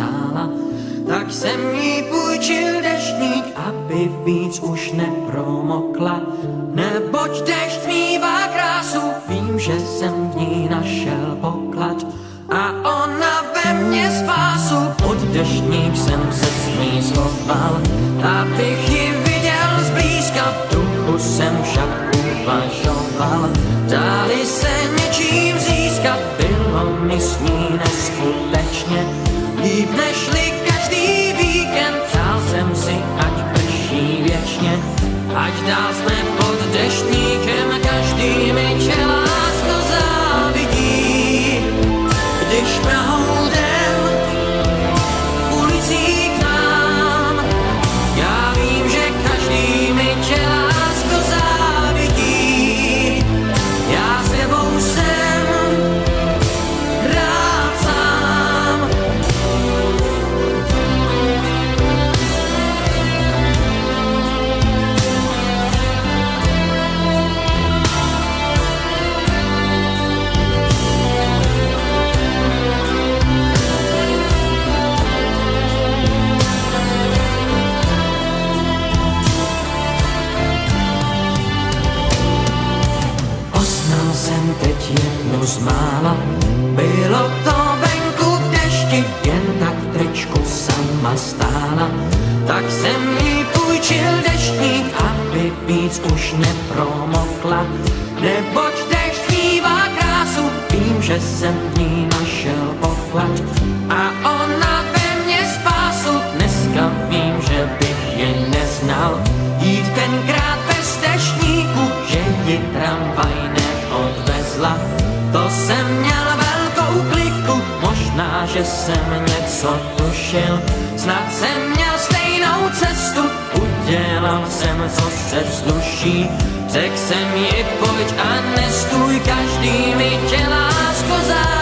stála, tak jsem jí půjčil deštník, aby víc už nepromokla. Neboť déšť mívá krásu, vím, že jsem v ní našel poklad a ona ve mně spásu. Pod deštník jsem se s ní schoval, abych ji viděl zblízka, v duchu jsem však uvažoval. Dali se něčím získat, bylo mi s ní neskutečně líp nežli každý víkend. Přál jsem si, ať prší věčně, ať dál jsme pod deštníkem, každý mi tě lásko závidí. Když proudem ulicí k nám, já vím, že každý mi tě lásko závidí. Já s tebou jsem rád sám. Poznal jsem teď jednu z mála, bylo to venku v dešti, jen tak v tričku sama stála. Tak jsem jí půjčil deštník, aby víc už nepromokla. Neboť déšť mívá krásu, vím, že jsem v ní našel poklad a ona ve mně spásu. Dneska vím, že bych je neznal, jít tenkrát bez deštníku, že ji tramvaj neodvezla. To jsem měl velkou kliku, možná, že jsem něco tušil, snad jsem měl stejnou cestu, udělal jsem, co se vzduší. Řekl jsem ji, pojď a nestůj, každý mi tě lásko závidí.